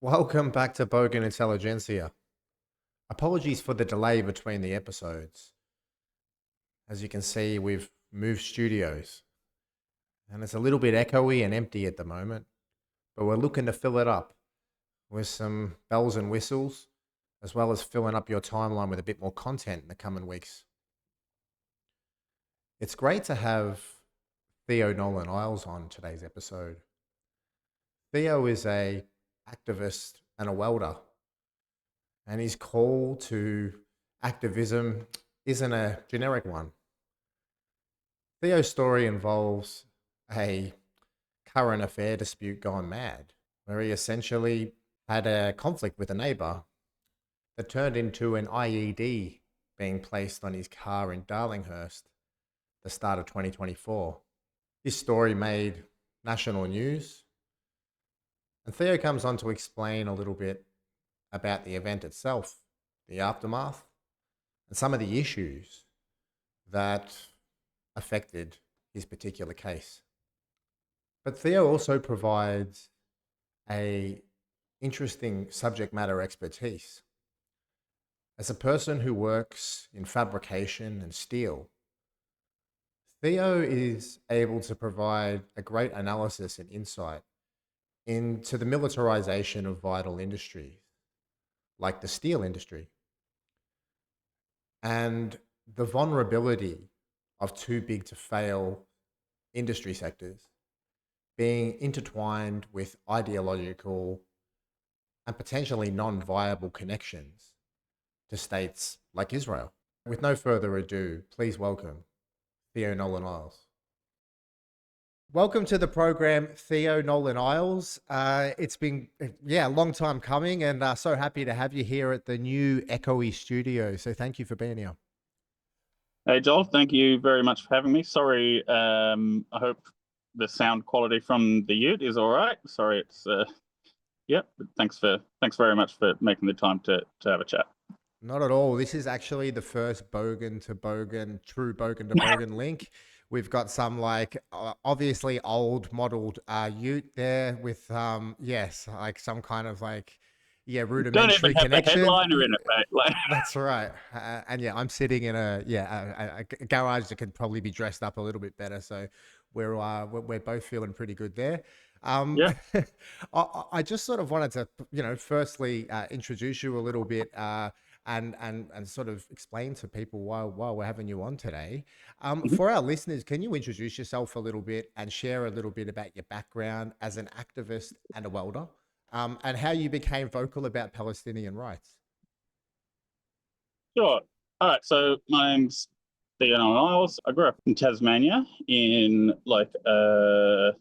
Welcome back to Bogan Intelligentsia. Apologies for the delay between the episodes. As you can see, we've moved studios and it's a little bit echoey and empty at the moment, but we're looking to fill it up with some bells and whistles, as well as filling up your timeline with a bit more content in the coming weeks. It's great to have Theo Nolan Isles on today's episode. Theo is a activist and a welder, and his call to activism isn't a generic one. Theo's story involves a current affair dispute gone mad, where he essentially had a conflict with a neighbor that turned into an IED being placed on his car in Darlinghurst the start of 2024. His story made national news, and Theo comes on to explain a little bit about the event itself, the aftermath, and some of the issues that affected his particular case. But Theo also provides a interesting subject matter expertise. As a person who works in fabrication and steel, Theo is able to provide a great analysis and insight into the militarization of vital industries, like the steel industry, and the vulnerability of too big to fail industry sectors being intertwined with ideological and potentially non-viable connections to states like Israel. With no further ado, please welcome Theo Nolan Isles. Welcome to the program, Theo Nolan Isles. It's been, a long time coming, and so happy to have you here at the new echoey studio. So thank you for being here. Hey, Joel, thank you very much for having me. Sorry, I hope the sound quality from the Ute is all right. Sorry, it's, but thanks very much for making the time to have a chat. Not at all. This is actually the first Bogan to Bogan, true Bogan to Bogan link. We've got some obviously old modeled Ute there with like some kind of rudimentary Don't even have connection. the headliner in it, mate. That's right. And I'm sitting in a garage that could probably be dressed up a little bit better. So we're both feeling pretty good there. Yeah. I just sort of wanted to, firstly introduce you a little bit and sort of explain to people why we're having you on today. For our listeners, can you introduce yourself a little bit and share a little bit about your background as an activist and a welder, and how you became vocal about Palestinian rights? Sure. All right. So my name's Theo Nolan Isles. I grew up in Tasmania in a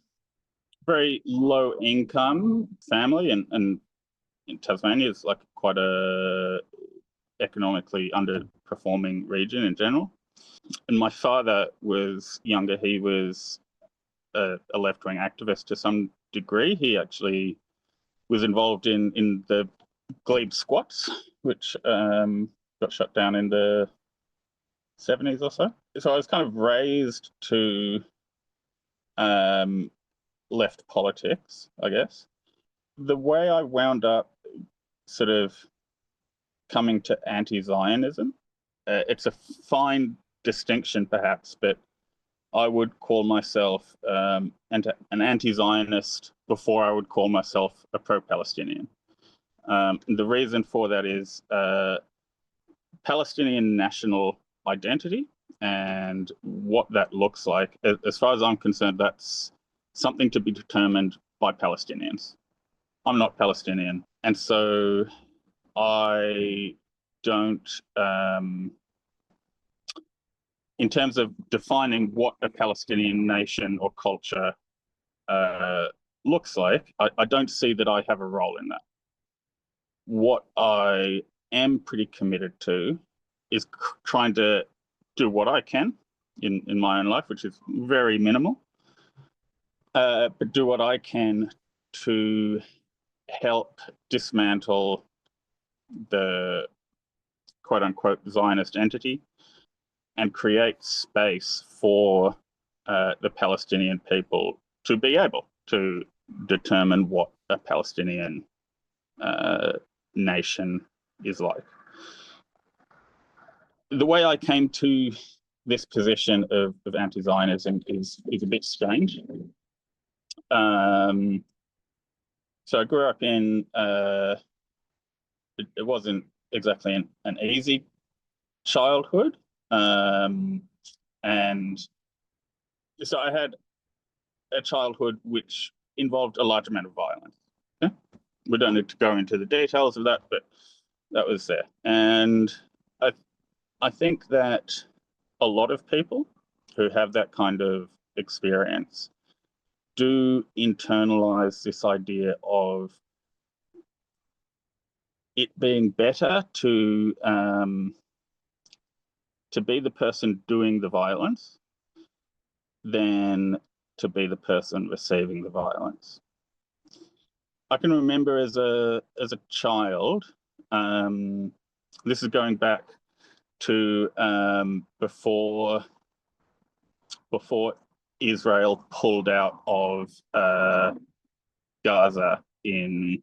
very low income family, and in Tasmania is quite a economically underperforming region in general. And my father was younger. He was a left-wing activist to some degree. He actually was involved in the Glebe squats, which got shut down in the 70s or so. So I was kind of raised to left politics, I guess. The way I wound up sort of coming to anti-Zionism, it's a fine distinction perhaps, but I would call myself an anti-Zionist before I would call myself a pro-Palestinian. The reason for that is Palestinian national identity and what that looks like. As far as I'm concerned, that's something to be determined by Palestinians. I'm not Palestinian, and so I don't, in terms of defining what a Palestinian nation or culture looks like, I don't see that I have a role in that. What I am pretty committed to is trying to do what I can in my own life, which is very minimal, but do what I can to help dismantle the quote unquote Zionist entity and create space for the Palestinian people to be able to determine what a Palestinian nation is like. The way I came to this position of anti-Zionism is a bit strange. So I grew up in, it wasn't exactly an easy childhood. And so I had a childhood which involved a large amount of violence. Okay? We don't need to go into the details of that, but that was there. And I think that a lot of people who have that kind of experience do internalize this idea of it being better to be the person doing the violence than to be the person receiving the violence. I can remember as a child, this is going back to before Israel pulled out of Gaza in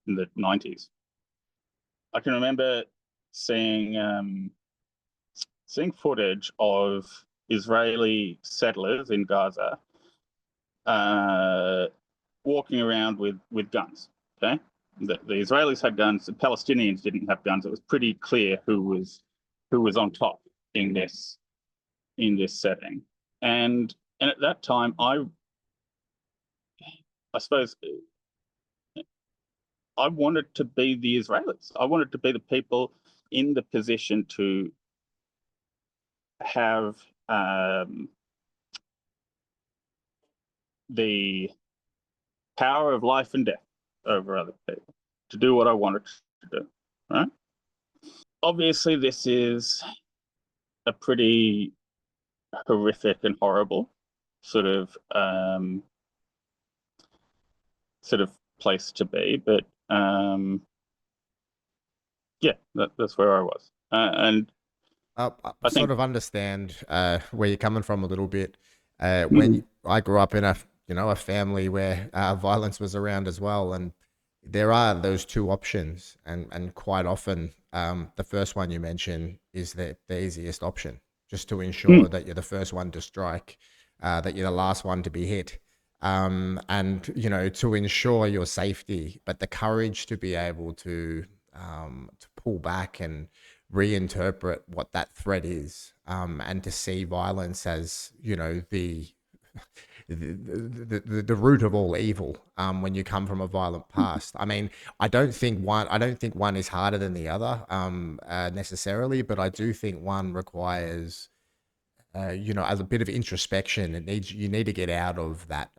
the 90s. I can remember seeing footage of Israeli settlers in Gaza walking around with guns. Okay, the Israelis had guns. The Palestinians didn't have guns. It was pretty clear who was on top in this setting. And at that time, I suppose I wanted to be the Israelis. I wanted to be the people in the position to have the power of life and death over other people, to do what I wanted to do, right? Obviously, this is a pretty horrific and horrible sort of place to be, but yeah, that's where I was, and I I sort think of understand where you're coming from a little bit. When I grew up in a family where violence was around as well, and there are those two options, and quite often the first one you mentioned is the easiest option, just to ensure that you're the first one to strike, that you're the last one to be hit, and to ensure your safety, but the courage to be able to pull back and reinterpret what that threat is, and to see violence as the root of all evil, when you come from a violent past. I mean, I don't think one is harder than the other, necessarily, but I do think one requires as a bit of introspection. You need to get out of that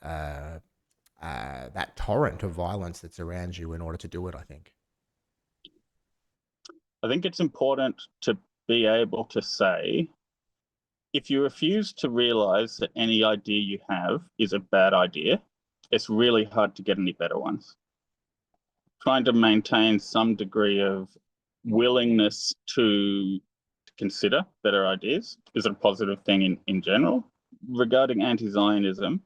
torrent of violence that's around you in order to do it, I think. it's important to be able to say, if you refuse to realize that any idea you have is a bad idea, it's really hard to get any better ones. Trying to maintain some degree of willingness to consider better ideas is a positive thing in general. Regarding anti-Zionism,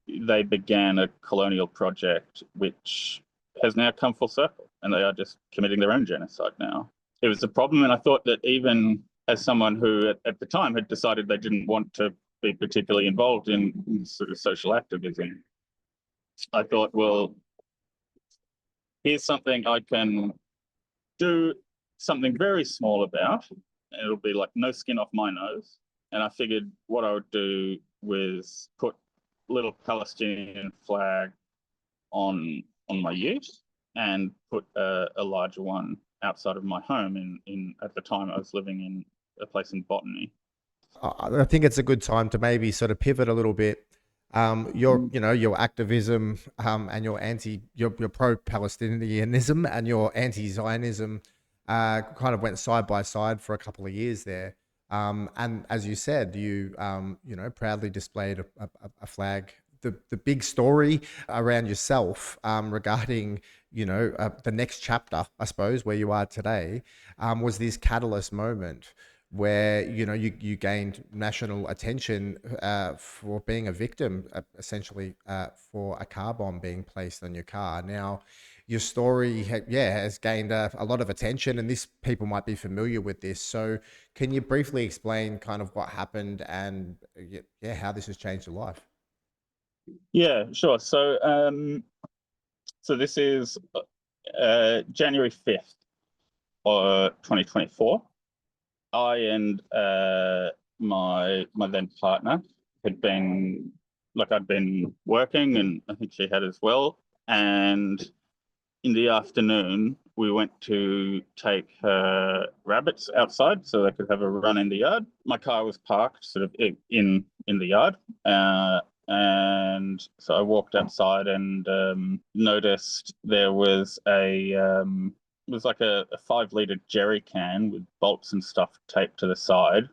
they began a colonial project which has now come full circle, and they are just committing their own genocide now. It was a problem, and I thought that even as someone who at the time had decided they didn't want to be particularly involved in sort of social activism, I thought, well, here's something I can do something very small about, and it'll be like no skin off my nose. And I figured what I would do was put a little Palestinian flag on my ute, and put a larger one outside of my home. In at the time I was living in a place in Botany. I think it's a good time to maybe sort of pivot a little bit. Your activism, and your pro-Palestinianism and your anti-Zionism kind of went side by side for a couple of years there. And as you said, you proudly displayed a flag. The big story around yourself, regarding the next chapter, I suppose, where you are today, was this catalyst moment where you gained national attention for being a victim, essentially, for a car bomb being placed on your car. Now, your story, has gained a lot of attention, and this people might be familiar with this. So, can you briefly explain kind of what happened and how this has changed your life? Yeah, sure. So this is January 5th, 2024. I and my then partner had been, I'd been working, and I think she had as well. And in the afternoon, we went to take her rabbits outside so they could have a run in the yard. My car was parked sort of in the yard. And so I walked outside and noticed there was it was like a 5 liter jerry can with bolts and stuff taped to the side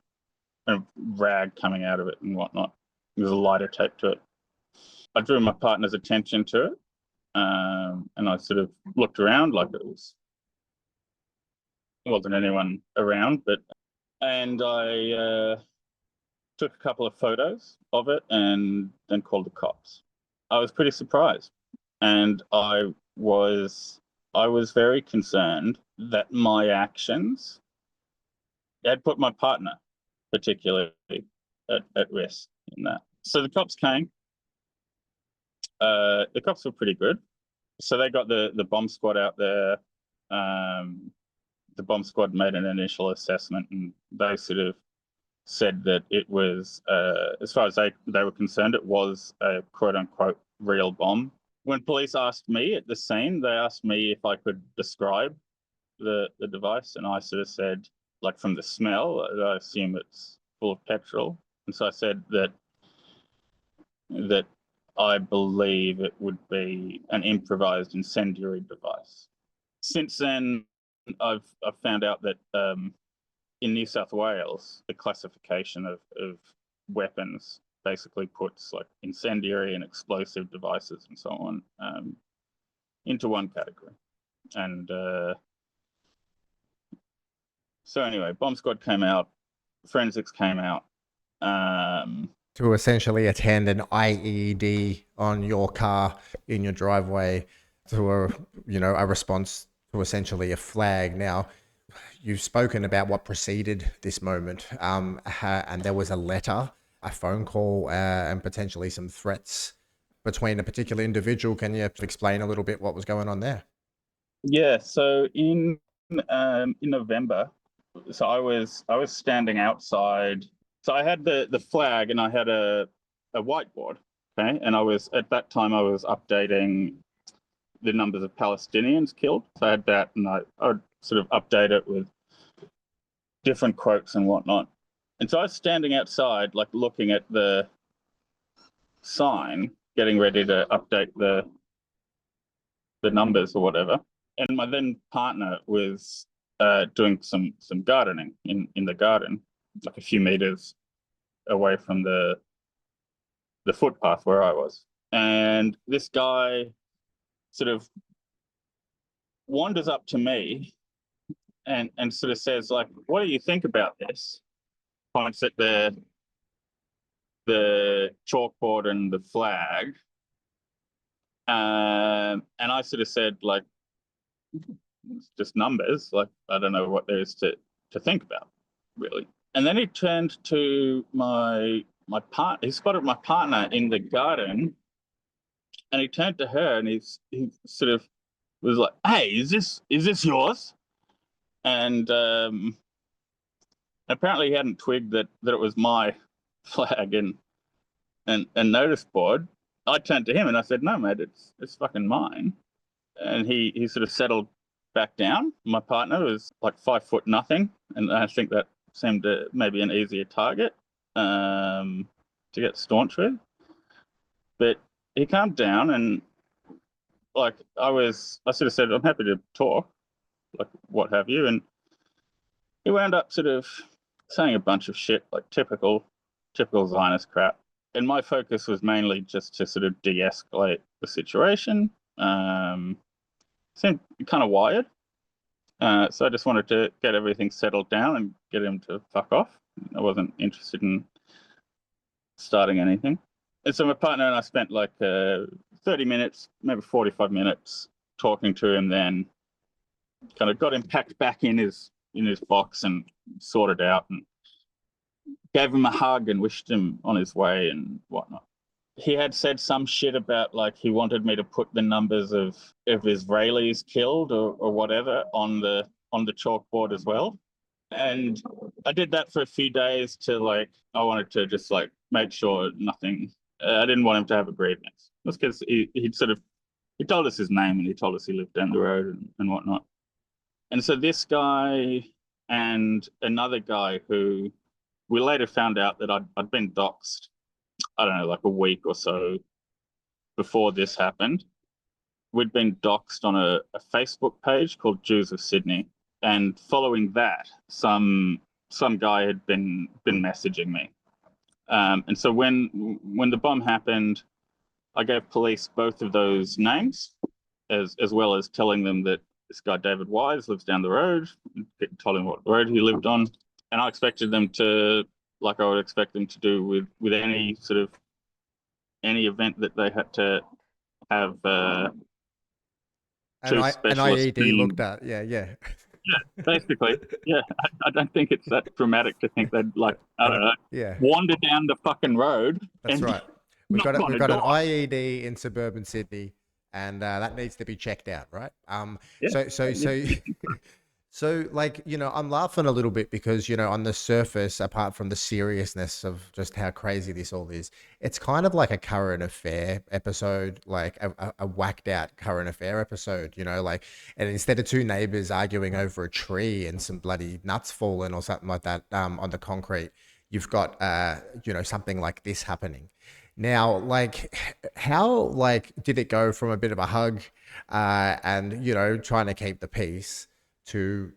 and a rag coming out of it and whatnot. There's a lighter taped to it. I drew my partner's attention to it, and I sort of looked around like it wasn't anyone around, and I took a couple of photos of it and then called the cops. I was pretty surprised, and I was very concerned that my actions had put my partner particularly at risk in that. So the cops came. The cops were pretty good. So they got the bomb squad out there. The bomb squad made an initial assessment, and they sort of said that it was, as far as they were concerned, it was a quote unquote real bomb. When police asked me at the scene, they asked me if I could describe the device, and I sort of said, like, from the smell, I assume it's full of petrol. And so I said that I believe it would be an improvised incendiary device. Since then, I've found out that in New South Wales, the classification of weapons basically puts like incendiary and explosive devices and so on into one category. And so anyway, bomb squad came out, forensics came out. To essentially attend an IED on your car in your driveway to a response to essentially a flag. Now, you've spoken about what preceded this moment, and there was a letter, a phone call, and potentially some threats between a particular individual. Can you explain a little bit what was going on there? Yeah, so in November, so I was standing outside. So I had the flag and I had a whiteboard, okay, and at that time I was updating the numbers of Palestinians killed. So I had that, and I would sort of update it with different quotes and whatnot. And so I was standing outside, like looking at the sign, getting ready to update the numbers or whatever. And my then partner was doing some gardening in the garden, like a few meters away from the footpath where I was. And this guy sort of wanders up to me and sort of says, like, what do you think about this? Points at the chalkboard and the flag. And I sort of said, like, it's just numbers. Like, I don't know what there is to think about, really. And then he turned to my partner. He spotted my partner in the garden, and he turned to her, and he sort of was like, "Hey, is this yours?" And apparently he hadn't twigged that it was my flag and notice board. I turned to him and I said, "No, mate, it's fucking mine." And he sort of settled back down. My partner was like 5 foot nothing, and I think that seemed maybe an easier target to get staunch with. But he calmed down, and like I sort of said, "I'm happy to talk, like what have you." And he wound up sort of saying a bunch of shit, like typical Zionist crap. And my focus was mainly just to sort of de-escalate the situation. Seemed kind of wired. So I just wanted to get everything settled down and get him to fuck off. I wasn't interested in starting anything. And so my partner and I spent like 30 minutes, maybe 45 minutes talking to him, then kind of got him packed back in his box and sorted out, and gave him a hug and wished him on his way and whatnot. He had said some shit about like he wanted me to put the numbers of Israelis killed or whatever on the chalkboard as well. And I did that for a few days to like, I wanted to just like make sure nothing, I didn't want him to have a grievance. That's because he told us his name and he told us he lived down the road and whatnot. And so this guy and another guy who we later found out that I'd been doxxed, I don't know, like a week or so before this happened. We'd been doxxed on a Facebook page called Jews of Sydney. And following that, some guy had been messaging me. And so when the bomb happened, I gave police both of those names, as well as telling them that this guy David Wise lives down the road, told him what road he lived on. And I expected them to, like I would expect them to do with any sort of any event that they had to have an IED looked at. Yeah. Yeah, basically. Yeah, I don't think it's that dramatic to think they'd like, I don't know, wander down the fucking road. That's right. We've got an IED in suburban Sydney, and that needs to be checked out, right? So like, you know, I'm laughing a little bit because, you know, on the surface, apart from the seriousness of just how crazy this all is, it's kind of like a current affair episode, like a whacked out current affair episode, you know, like, and instead of two neighbors arguing over a tree and some bloody nuts falling or something like that on the concrete, you've got, you know, something like this happening. Now, like, how, like, did it go from a bit of a hug and, you know, trying to keep the peace to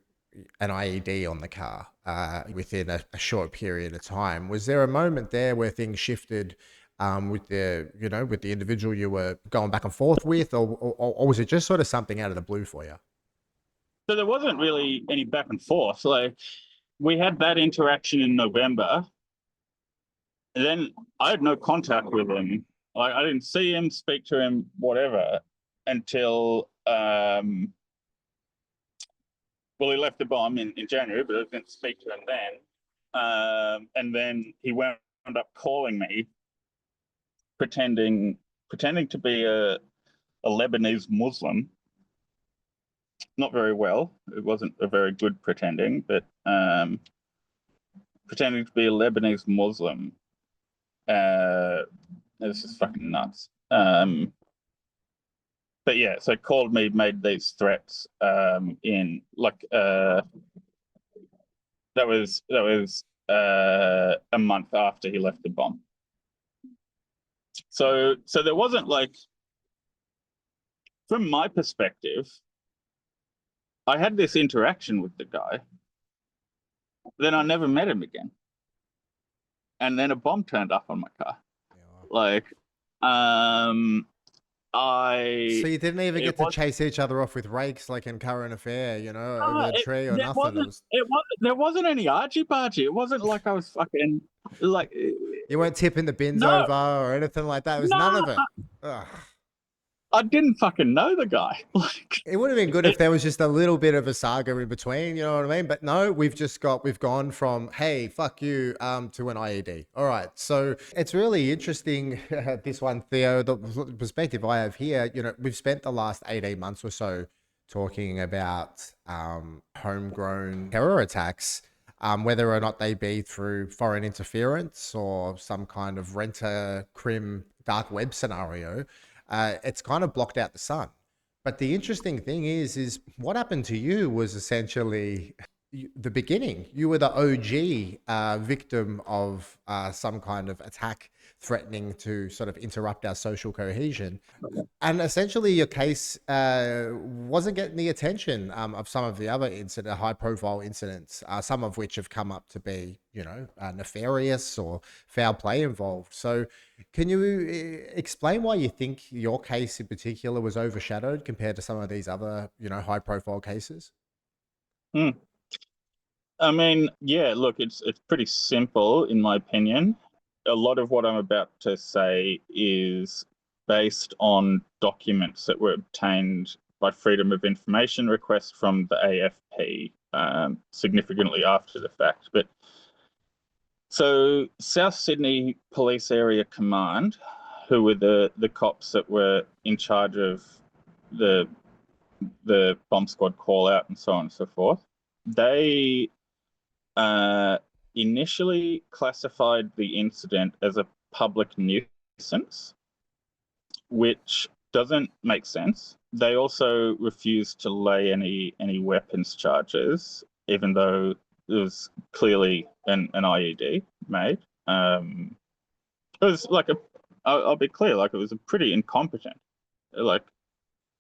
an IED on the car within a short period of time? Was there a moment there where things shifted with the individual you were going back and forth with, or was it just sort of something out of the blue for you? So there wasn't really any back and forth. Like, we had that interaction in November. And then I had no contact with him. Like, I didn't see him, speak to him, whatever, until he left the bomb in January, but I didn't speak to him then. And then he wound up calling me, pretending to be a Lebanese Muslim. Not very well. It wasn't a very good pretending, but pretending to be a Lebanese Muslim. This is fucking nuts. But yeah, so called me, made these threats in like that was a month after he left the bomb. So there wasn't, like, from my perspective, I had this interaction with the guy, then I never met him again. And then a bomb turned up on my car. Yeah. Like, so you didn't even get to chase each other off with rakes like in Current Affair, you know, over the tree or nothing. There wasn't any argy-bargy. It wasn't like I was fucking, like... You weren't tipping the bins over or anything like that. It was none of it. Ugh. I didn't fucking know the guy. Like, it would have been good if there was just a little bit of a saga in between, you know what I mean? But no, we've gone from, hey, fuck you, to an IED. All right. So it's really interesting, this one, Theo, the perspective I have here. You know, we've spent the last 18 months or so talking about homegrown terror attacks, whether or not they be through foreign interference or some kind of rent-a-crim dark web scenario. It's kind of blocked out the sun. But the interesting thing is what happened to you was essentially the beginning. You were the OG victim of some kind of attack threatening to sort of interrupt our social cohesion. And essentially your case wasn't getting the attention of some of the other high profile incidents, some of which have come up to be, you know, nefarious or foul play involved. So can you explain why you think your case in particular was overshadowed compared to some of these other, you know, high profile cases? Hmm. I mean, yeah, look, it's pretty simple in my opinion. A lot of what I'm about to say is based on documents that were obtained by Freedom of Information request from the AFP, significantly after the fact. But so South Sydney Police Area Command, who were the cops that were in charge of the bomb squad call out and so on and so forth, they uh, initially classified the incident as a public nuisance, which doesn't make sense. They also refused to lay any weapons charges, even though it was clearly an IED made. It was like I'll be clear, like it was a pretty incompetent, like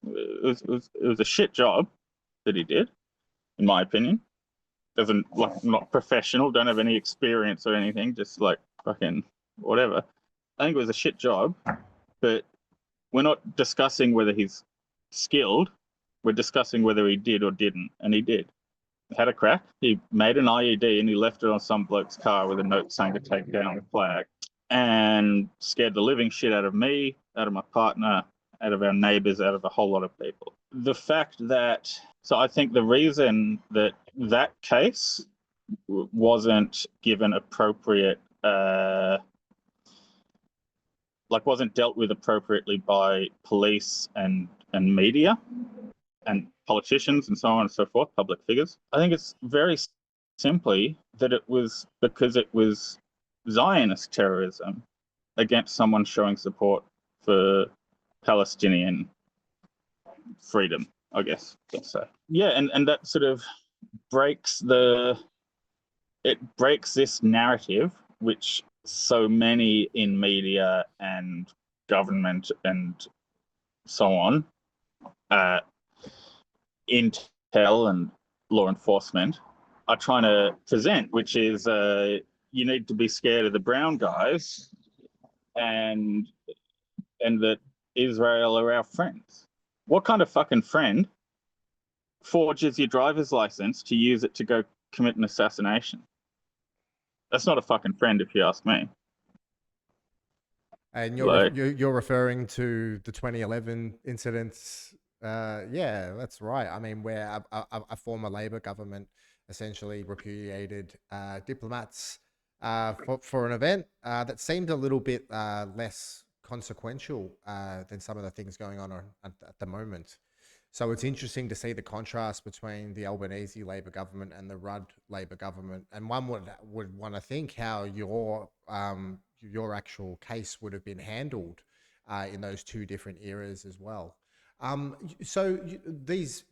it was a shit job that he did, in my opinion. Doesn't like not professional, don't have any experience or anything, just like fucking whatever. I think it was a shit job, but we're not discussing whether he's skilled. We're discussing whether he did or didn't, and he did. He had a crack. He made an IED and he left it on some bloke's car with a note saying to take down the flag, and scared the living shit out of me, out of my partner, out of our neighbors, out of a whole lot of people. The fact that, so I think the reason that that case wasn't given appropriate, wasn't dealt with appropriately by police and media and politicians and so on and so forth, public figures. I think it's very simply that it was because it was Zionist terrorism against someone showing support for Palestinian freedom, I guess. So yeah, and that sort of breaks this narrative which so many in media and government and so on, intel and law enforcement are trying to present, which is you need to be scared of the brown guys, and that Israel are our friends. What kind of fucking friend forges your driver's license to use it to go commit an assassination? That's not a fucking friend, if you ask me. And you're referring to the 2011 incidents. Yeah, that's right. I mean, where a former Labor government essentially repudiated diplomats for an event that seemed a little bit less consequential than some of the things going on at the moment. So it's interesting to see the contrast between the Albanese Labor government and the Rudd Labor government, and one would want to think how your actual case would have been handled in those two different eras as well. So these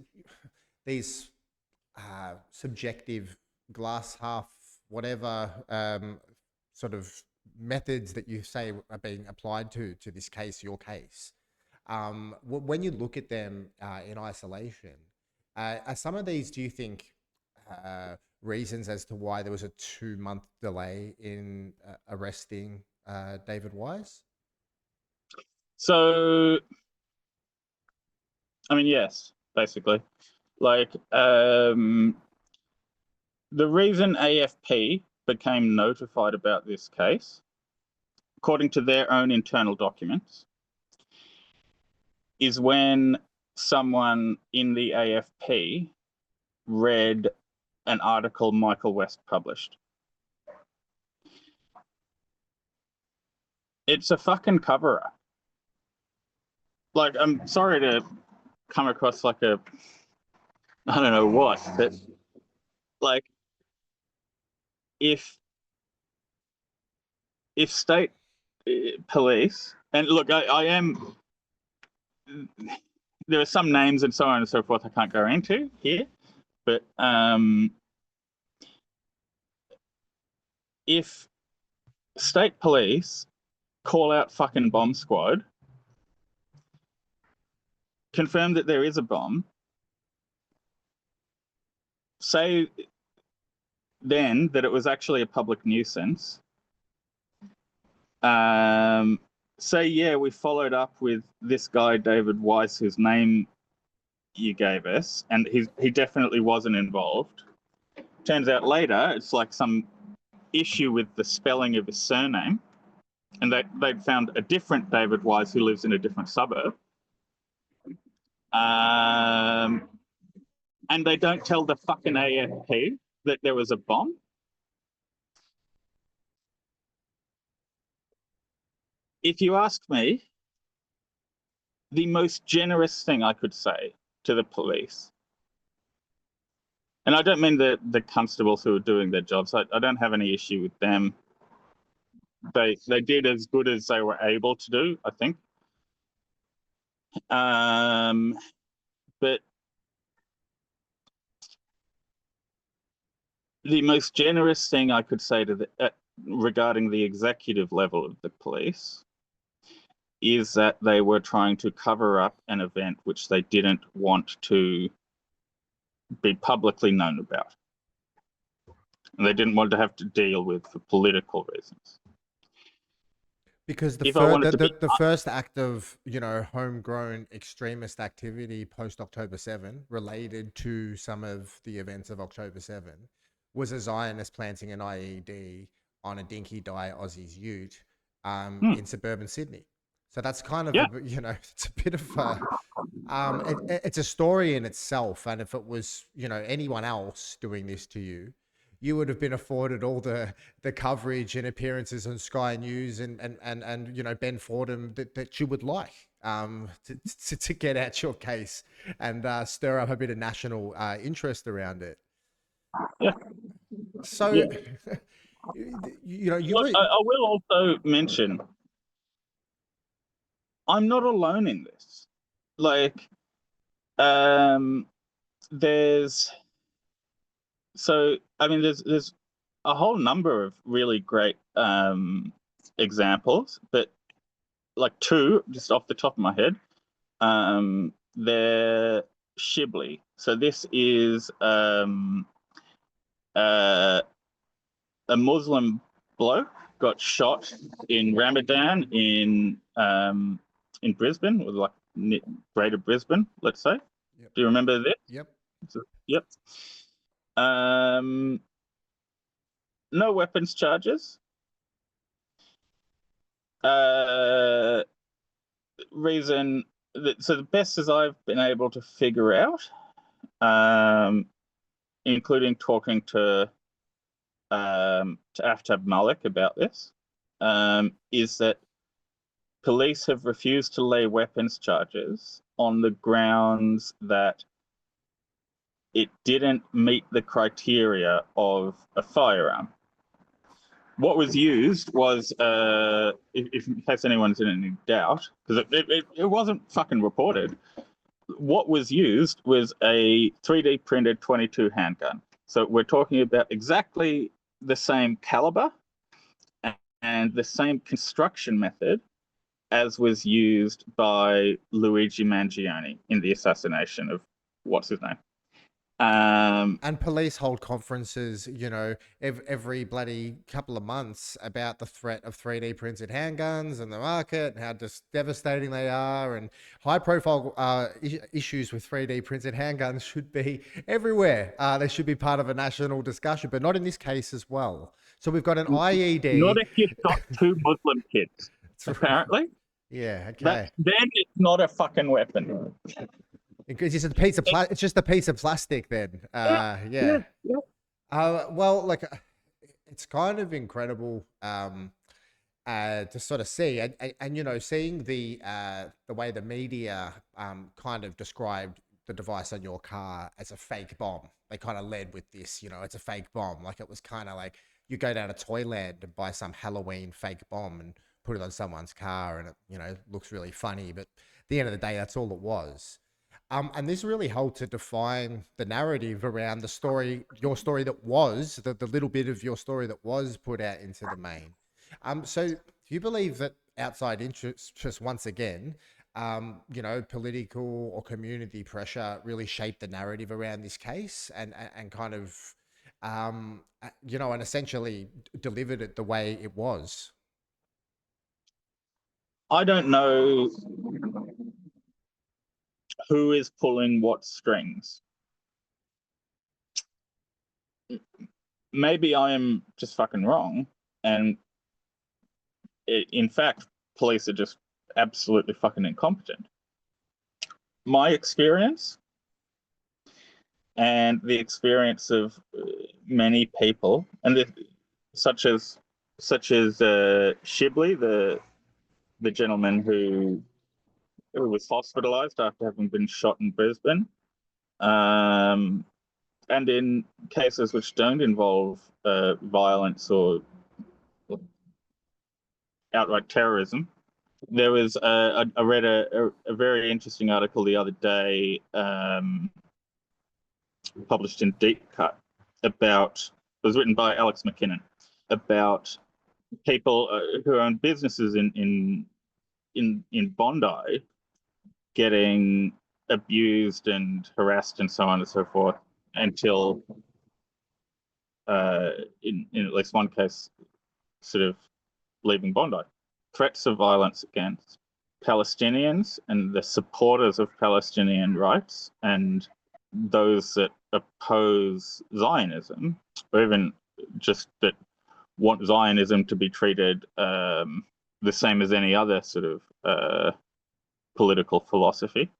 subjective glass half whatever sort of methods that you say are being applied to this case, your case. When you look at them in isolation, are some of these, do you think, reasons as to why there was a 2-month delay in arresting David Wise? So, I mean, yes, basically. Like, the reason AFP became notified about this case, according to their own internal documents, is when someone in the AFP read an article Michael West published. It's a fucking cover-up. Like, I'm sorry to come across like a, I don't know what, but like, if state police, and look, I am, there are some names and so on and so forth I can't go into here, but if state police call out fucking bomb squad, confirm that there is a bomb, say then that it was actually a public nuisance, say, yeah, we followed up with this guy, David Weiss, whose name you gave us, and he definitely wasn't involved. Turns out later it's like some issue with the spelling of his surname, and they'd found a different David Wise who lives in a different suburb. And they don't tell the fucking AFP that there was a bomb. If you ask me, the most generous thing I could say to the police, and I don't mean the constables who are doing their jobs, I don't have any issue with them. They did as good as they were able to do, I think. But the most generous thing I could say to regarding the executive level of the police is that they were trying to cover up an event which they didn't want to be publicly known about. And they didn't want to have to deal with for political reasons. Because the first act of, homegrown extremist activity post October 7 related to some of the events of October 7 was a Zionist planting an IED on a dinky dye Aussie's ute in suburban Sydney. So that's kind of, it's a bit of a, it's a story in itself. And if it was, anyone else doing this to you, you would have been afforded all the coverage and appearances on Sky News and Ben Fordham that you would like to get out your case and stir up a bit of national interest around it. Yeah. So, yeah. I will also mention, I'm not alone in this. Like, there's a whole number of really great examples, but like two just off the top of my head. They're Shibley. So this is a Muslim bloke got shot in Ramadan in Brisbane, or like Greater Brisbane, let's say. Yep. Do you remember this? Yep. Yep. No weapons charges. Reason that, so the best as I've been able to figure out, including talking to Aftab Malik about this, is that police have refused to lay weapons charges on the grounds that it didn't meet the criteria of a firearm. What was used was, if in case anyone's in any doubt, because it wasn't fucking reported, what was used was a 3D printed 22 handgun. So we're talking about exactly the same caliber and the same construction method as was used by Luigi Mangione in the assassination of what's his name. And police hold conferences, every bloody couple of months about the threat of 3D printed handguns and the market and how just devastating they are, and high profile issues with 3D printed handguns should be everywhere. They should be part of a national discussion, but not in this case as well. So we've got an IED. Not if you've got two Muslim kids, apparently. Yeah, okay. Then it's not a fucking weapon. Because it's a piece of it's just a piece of plastic then. Yeah. Well, like, it's kind of incredible to sort of see, and seeing the way the media kind of described the device on your car as a fake bomb. They kind of led with this, it's a fake bomb. Like, it was kind of like you go down to Toyland and buy some Halloween fake bomb and put it on someone's car, and it looks really funny. But at the end of the day, that's all it was. And this really helped to define the narrative around the story, your story that was, the little bit of your story that was put out into the main. So do you believe that outside interests, just once again, political or community pressure really shaped the narrative around this case and kind of, and essentially delivered it the way it was? I don't know who is pulling what strings. Maybe I am just fucking wrong, and in fact, police are just absolutely fucking incompetent. My experience, and the experience of many people, and such as Shibley, the gentleman who was hospitalized after having been shot in Brisbane, and in cases which don't involve violence or outright terrorism. There was I read a very interesting article the other day, published in Deep Cut, about, it was written by Alex McKinnon, about people who own businesses in Bondi getting abused and harassed and so on and so forth until, in at least one case, sort of leaving Bondi. Threats of violence against Palestinians and the supporters of Palestinian rights and those that oppose Zionism, or even just that want Zionism to be treated the same as any other sort of political philosophy.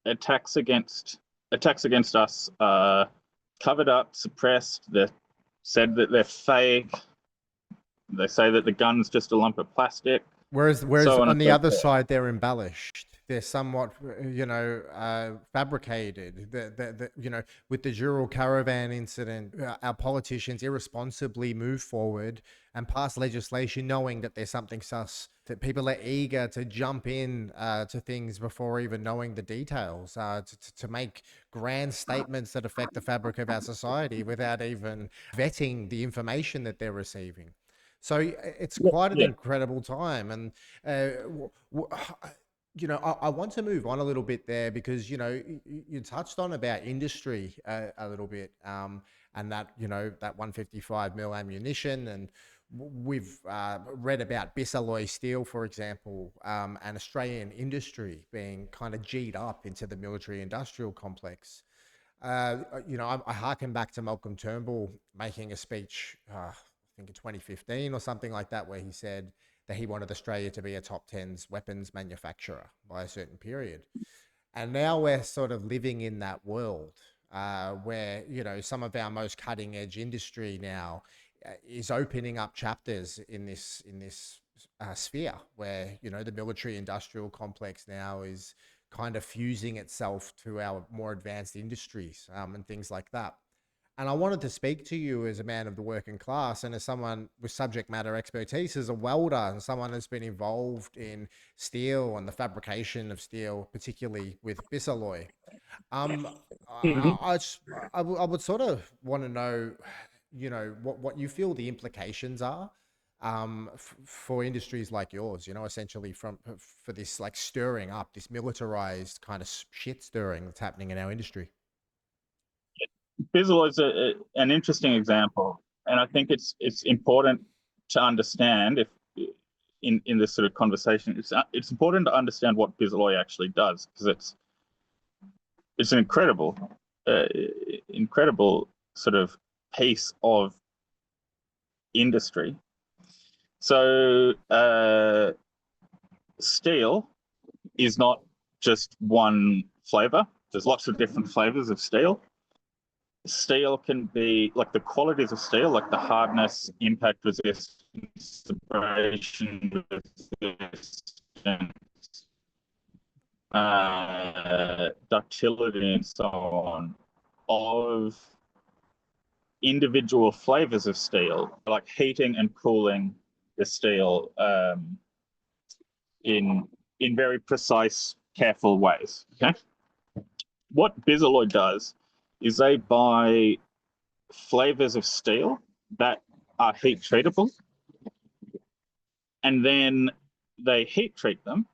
Attacks against us are covered up, suppressed. They're said that they're fake. They say that the gun's just a lump of plastic. Whereas so on the other side, they're embellished. They're somewhat, fabricated. With the Jural caravan incident, our politicians irresponsibly move forward and pass legislation knowing that there's something sus, that people are eager to jump in to things before even knowing the details, to make grand statements that affect the fabric of our society without even vetting the information that they're receiving. So it's quite an incredible time. And, I want to move on a little bit there because, you touched on about industry a little bit, and that, that 155 mil ammunition. And we've read about Bisalloy steel, for example, and Australian industry being kind of G'd up into the military industrial complex. I harken back to Malcolm Turnbull making a speech, I think in 2015 or something like that, where he said that he wanted Australia to be a top 10 weapons manufacturer by a certain period. And now we're sort of living in that world where, some of our most cutting edge industry now is opening up chapters in this sphere where, the military industrial complex now is kind of fusing itself to our more advanced industries and things like that. And I wanted to speak to you as a man of the working class and as someone with subject matter expertise as a welder and someone that's been involved in steel and the fabrication of steel, particularly with Bisalloy. I would sort of want to know, what you feel the implications are for industries like yours, essentially for this like stirring up, this militarized kind of shit stirring that's happening in our industry. Bisalloy is an interesting example, and I think it's important to understand, if in this sort of conversation, it's important to understand what Bisalloy actually does, because it's an incredible sort of piece of industry. So steel is not just one flavor. There's lots of different flavors of steel. Steel can be, like, the qualities of steel, like the hardness, impact resistance, abrasion resistance, ductility, and so on, of individual flavors of steel, like heating and cooling the steel in very precise, careful ways. Okay, what Bisalloy does is they buy flavors of steel that are heat treatable, and then they heat treat them,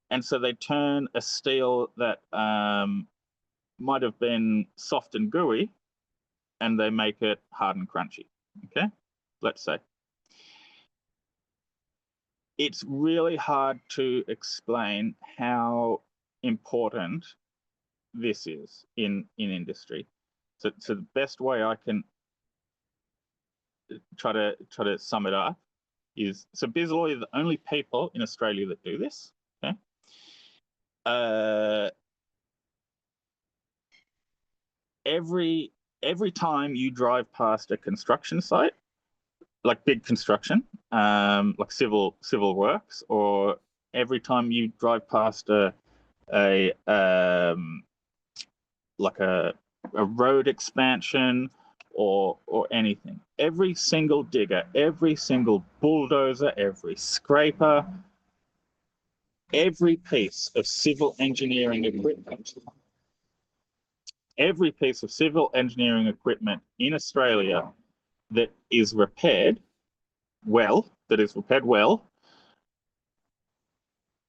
and so they turn a steel that might have been soft and gooey, and they make it hard and crunchy. Okay, let's say. It's really hard to explain how important this is in industry. So the best way I can try to sum it up is, so Bisalloy are the only people in Australia that do this. Okay. Every time you drive past a construction site, like big construction, like civil works, or every time you drive past a road expansion or anything, every single digger, every single bulldozer, every scraper, every piece of civil engineering equipment, in Australia that is repaired well,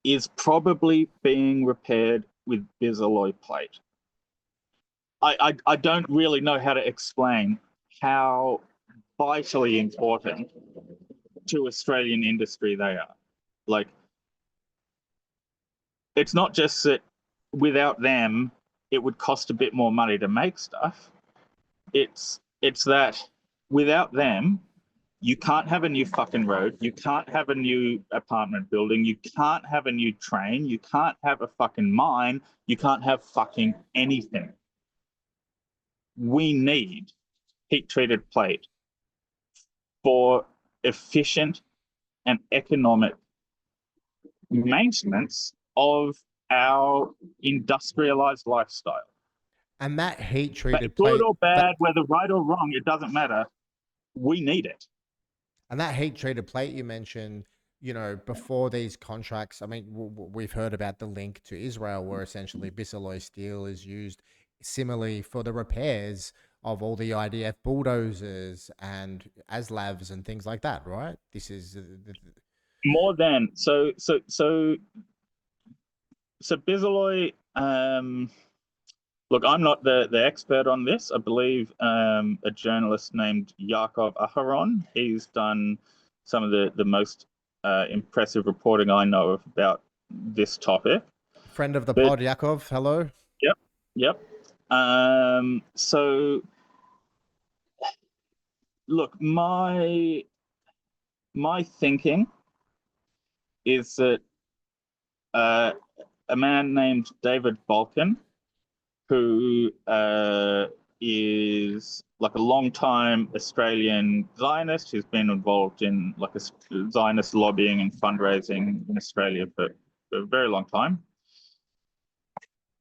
is probably being repaired with Bisalloy plate. I don't really know how to explain how vitally important to Australian industry they are. Like, it's not just that without them it would cost a bit more money to make stuff. It's that without them you can't have a new fucking road, you can't have a new apartment building, you can't have a new train, you can't have a fucking mine, you can't have fucking anything. We need heat-treated plate for efficient and economic maintenance of our industrialized lifestyle. And that heat-treated Good plate, or bad, whether right or wrong, it doesn't matter. We need it. and that heat-treated plate you mentioned, before these contracts, I mean, we've heard about the link to Israel, where essentially Bisalloy steel is used similarly for the repairs of all the IDF bulldozers and ASLAVs and things like that, right? This is More than so Bisalloy. Look, I'm not the expert on this. I believe a journalist named Yaakov Aharon, he's done some of the most impressive reporting I know of about this topic. Friend of the pod, Yaakov, hello. Yep. So, look, my thinking is that a man named David Balkan, who is like a long-time Australian Zionist, who's been involved in like a Zionist lobbying and fundraising in Australia for a very long time.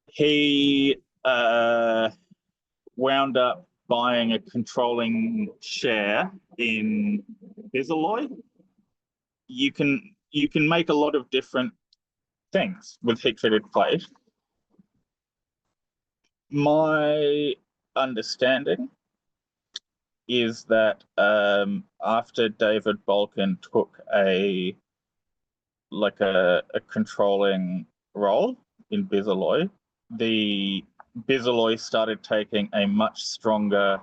He wound up buying a controlling share in Bisalloy. You can make a lot of different things with heat-treated plate. My understanding is that after David Balkan took a controlling role in Bisalloy, the Bisalloy started taking a much stronger,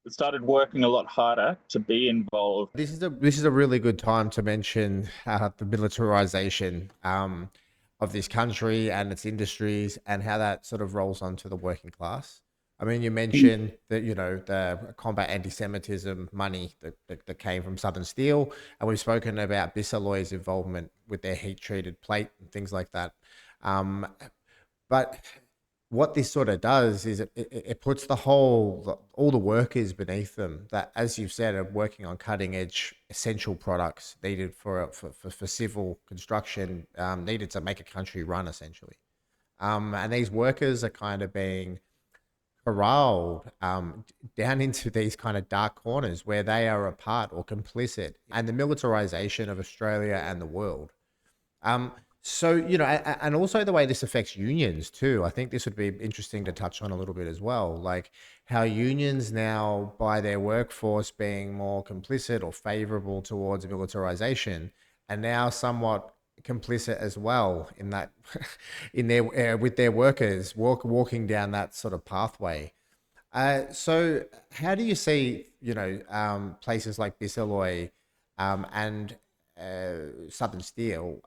started working a lot harder to be involved. This is a really good time to mention the militarization of this country and its industries, and how that sort of rolls onto the working class. I mean, you mentioned that, the combat anti-Semitism money that came from Southern Steel, and we've spoken about Bisalloy's involvement with their heat-treated plate and things like that. But what this sort of does is it puts all the workers beneath them that, as you've said, are working on cutting edge essential products needed for civil construction, needed to make a country run, essentially. And these workers are kind of being corralled down into these kind of dark corners where they are a part or complicit in the militarization of Australia and the world. So, and also the way this affects unions too. I think this would be interesting to touch on a little bit as well. Like how unions now, by their workforce being more complicit or favorable towards militarization, are now somewhat complicit as well in that, in their with their workers walking down that sort of pathway. So how do you see, places like Bisalloy and Southern Steel,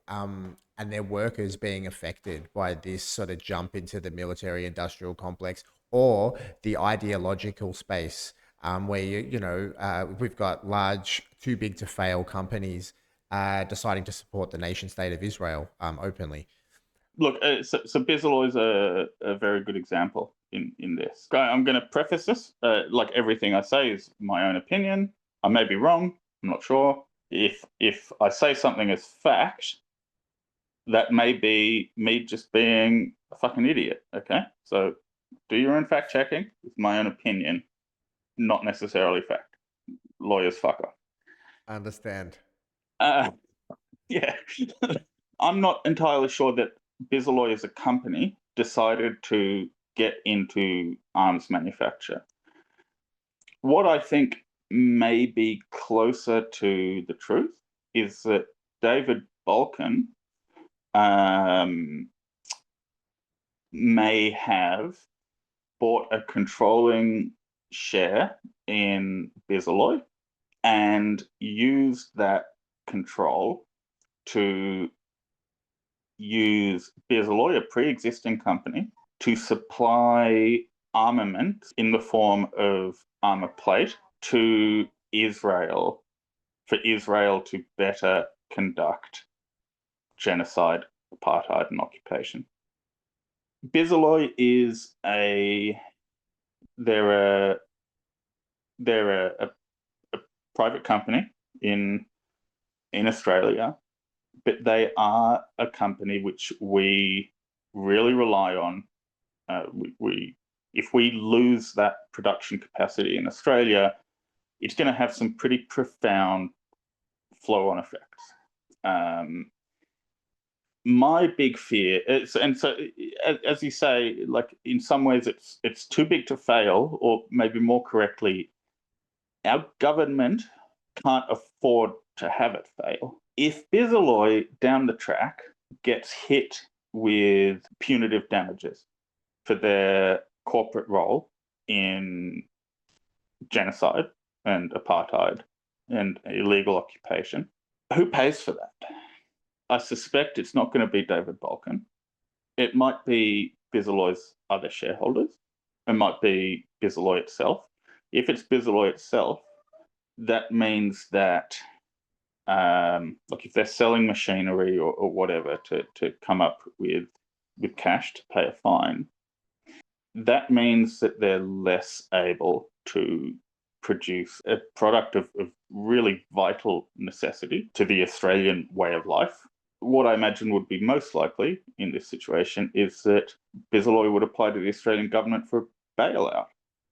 and and their workers being affected by this sort of jump into the military industrial complex or the ideological space, where we've got large, too big to fail companies deciding to support the nation state of Israel openly. Look, so Bisalloy is a very good example in this. I'm going to preface this, like everything I say is my own opinion. I may be wrong. I'm not sure. If I say something as fact, that may be me just being a fucking idiot. Okay, so do your own fact checking. It's my own opinion, not necessarily fact. Lawyers fuck off. I understand. Yeah. I'm not entirely sure that Bisalloy as a company decided to get into arms manufacture. What I think may be closer to the truth is that David Balkan may have bought a controlling share in Bisalloy and used that control to use Bisalloy, a pre-existing company, to supply armament in the form of armor plate to Israel for Israel to better conduct genocide, apartheid, and occupation. Bisalloy is they're a private company in Australia, but they are a company which we really rely on. If we lose that production capacity in Australia, it's going to have some pretty profound flow-on effects. My big fear is, and so as you say, like in some ways it's too big to fail, or maybe more correctly, our government can't afford to have it fail. If Bisalloy down the track gets hit with punitive damages for their corporate role in genocide and apartheid and illegal occupation, who pays for that? I suspect it's not going to be David Balkan. It might be Bisalloy's other shareholders. It might be Bisalloy itself. If it's Bisalloy itself, that means that like if they're selling machinery or whatever to come up with cash to pay a fine, that means that they're less able to produce a product of really vital necessity to the Australian way of life. What I imagine would be most likely in this situation is that Bisalloy would apply to the Australian government for a bailout,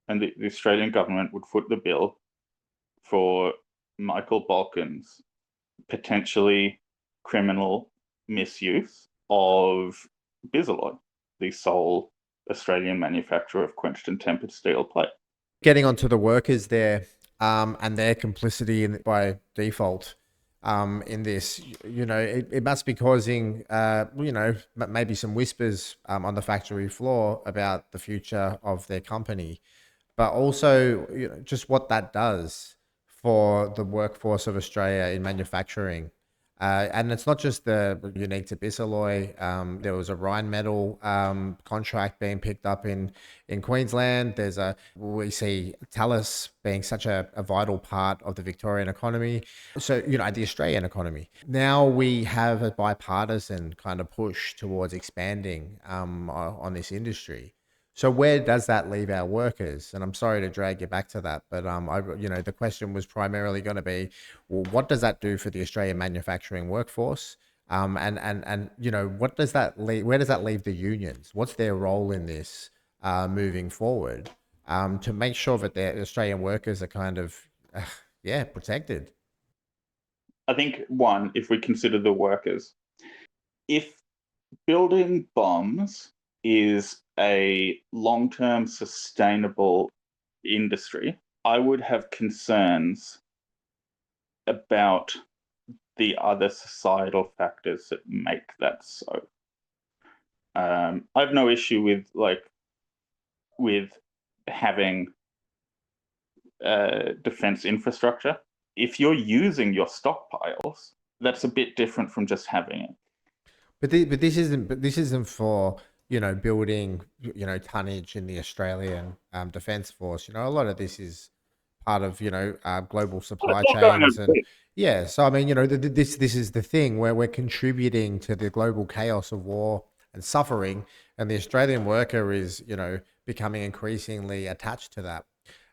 and the Australian government would foot the bill for Michael Balkan's potentially criminal misuse of Bisalloy, the sole Australian manufacturer of quenched and tempered steel plate. Getting onto the workers there, and their complicity by default in this, it must be causing, maybe some whispers on the factory floor about the future of their company, but also, just what that does for the workforce of Australia in manufacturing. And it's not just unique to Bisalloy. There was a Rheinmetall contract being picked up in Queensland. We see Tallis being such a vital part of the Victorian economy. So, the Australian economy. Now we have a bipartisan kind of push towards expanding on this industry. So where does that leave our workers? And I'm sorry to drag you back to that, but the question was primarily going to be, well, what does that do for the Australian manufacturing workforce? And what does that leave? Where does that leave the unions? What's their role in this moving forward to make sure that the Australian workers are kind of protected? I think one, if we consider the workers, if building bombs is a long-term sustainable industry, I would have concerns about the other societal factors that make that so. I have no issue with having defense infrastructure. If you're using your stockpiles, that's a bit different from just having it. But this isn't for, building, tonnage in the Australian Defence Force. A lot of this is part of, global It's supply not going chains. And to. yeah, so I mean, this is the thing where we're contributing to the global chaos of war and suffering, and the Australian worker is, becoming increasingly attached to that.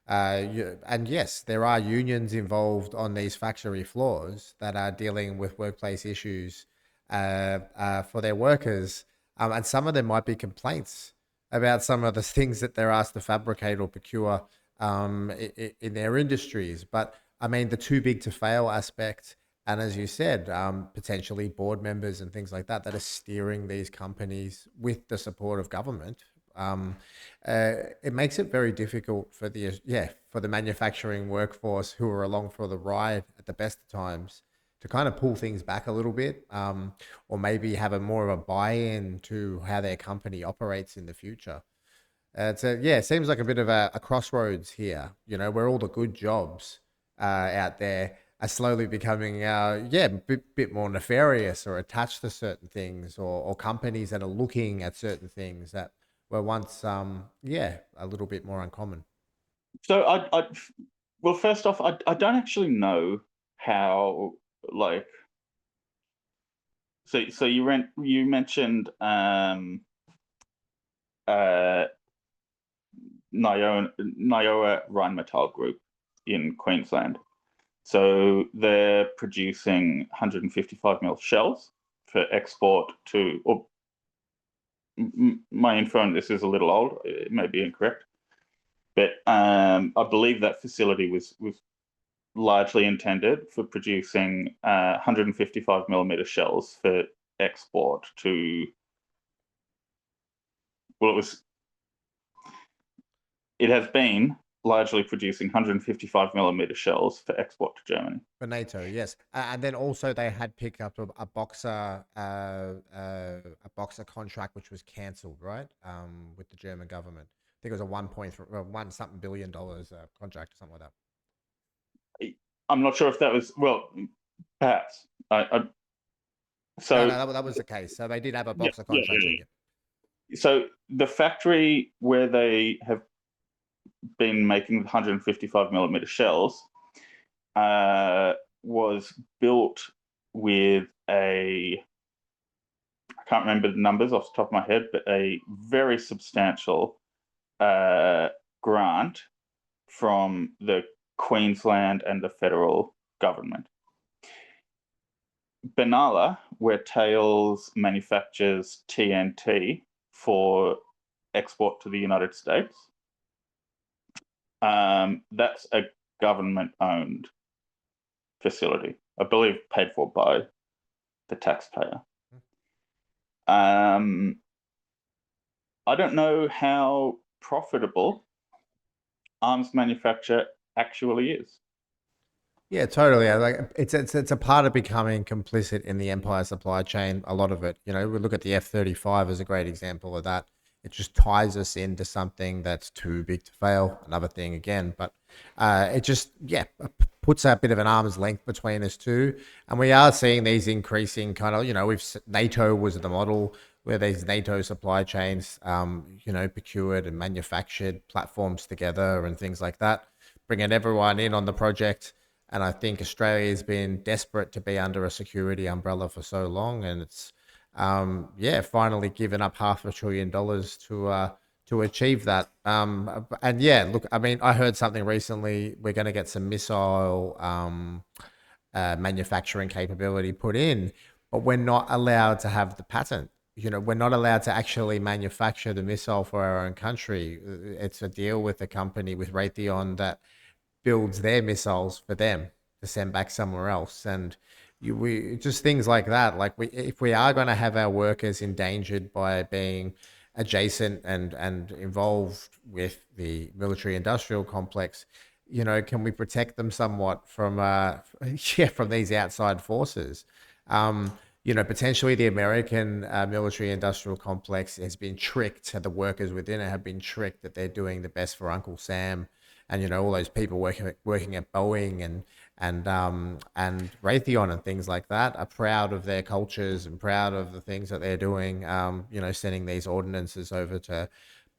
And yes, there are unions involved on these factory floors that are dealing with workplace issues for their workers. And some of them might be complaints about some of the things that they're asked to fabricate or procure in their industries. But I mean, the too big to fail aspect, and as you said, potentially board members and things like that are steering these companies with the support of government. Um, it makes it very difficult for the manufacturing workforce who are along for the ride at the best of times to kind of pull things back a little bit, or maybe have a more of a buy-in to how their company operates in the future. It seems like a bit of a crossroads here, where all the good jobs out there are slowly becoming, bit more nefarious or attached to certain things, or companies that are looking at certain things that were once, a little bit more uncommon. So well, first off, I don't actually know how, like, so you mentioned uh Nioa Rheinmetall Group in Queensland. So they're producing 155 mil shells for export to, or my info on this is a little old, it may be incorrect, but I believe that facility was largely intended for producing 155 millimeter shells for export to, well, it has been largely producing 155 millimeter shells for export to Germany. For NATO, yes, and then also they had picked up a boxer contract which was cancelled, right? With the German government. I think it was a 1 something $1 billion contract or something like that. I'm not sure if that was, well, perhaps. No, So no, that was the case. So they did have a yeah, boxer yeah, contract. yeah, So yeah. So the factory where they have been making 155 millimeter shells was built with I can't remember the numbers off the top of my head, but a very substantial grant from the Queensland and the federal government. Benalla, where Tails manufactures TNT for export to the United States, that's a government-owned facility, I believe paid for by the taxpayer. I don't know how profitable arms manufacture actually is. yeah, totally. Like it's a part of becoming complicit in the empire supply chain. A lot of it, we look at the F-35 as a great example of that. It just ties us into something that's too big to fail. Another thing again, but it just puts a bit of an arm's length between us two, and we are seeing these increasing kind of, NATO was the model where these NATO supply chains, procured and manufactured platforms together and things like that, bringing everyone in on the project. And I think Australia has been desperate to be under a security umbrella for so long, and it's finally given up $500 billion to achieve that. And yeah, look, I mean, I heard something recently. We're going to get some missile manufacturing capability put in, but we're not allowed to have the patent. We're not allowed to actually manufacture the missile for our own country. It's a deal with a company, with Raytheon, that builds their missiles for them to send back somewhere else. And we just things like that. Like if we are going to have our workers endangered by being adjacent and involved with the military industrial complex, can we protect them somewhat from from these outside forces? Potentially the American military industrial complex has been tricked, and the workers within it have been tricked that they're doing the best for Uncle Sam and all those people working at Boeing and Raytheon and things like that are proud of their cultures and proud of the things that they're doing. Sending these ordinances over to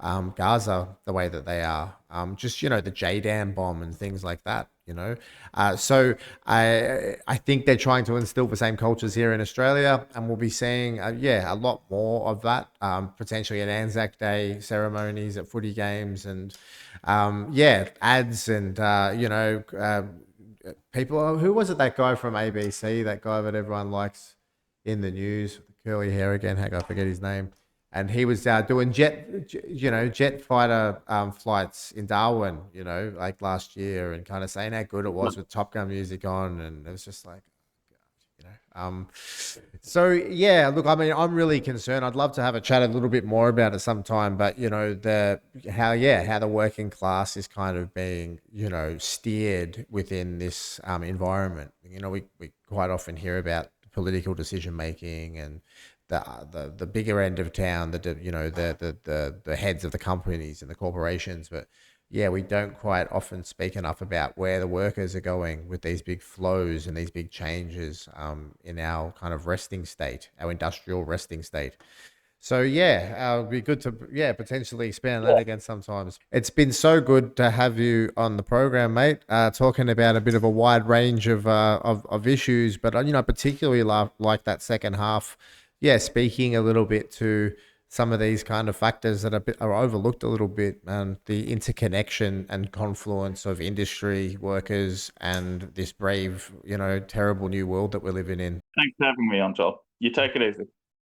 Gaza the way that they are, just the JDAM bomb and things like that. So I think they're trying to instill the same cultures here in Australia, and we'll be seeing a lot more of that, potentially at Anzac Day ceremonies, at footy games, and ads and people. Who was it? That guy from ABC, that guy that everyone likes in the news, with the curly hair again. Heck, I forget his name. And he was doing jet fighter flights in Darwin, like last year, and kind of saying how good it was with Top Gun music on, and it was just like, So yeah, look, I mean, I'm really concerned. I'd love to have a chat a little bit more about it sometime, but how the working class is kind of being steered within this environment. We quite often hear about political decision making and the bigger end of town, the heads of the companies and the corporations, but we don't quite often speak enough about where the workers are going with these big flows and these big changes in our kind of resting state, our industrial resting state. So it'd be good to potentially expand that again sometimes. It's been so good to have you on the program, mate, talking about a bit of a wide range of issues, but particularly like that second half. Speaking a little bit to some of these kind of factors that are overlooked a little bit, the interconnection and confluence of industry, workers, and this brave, terrible new world that we're living in. Thanks for having me on, Joel. You take it easy.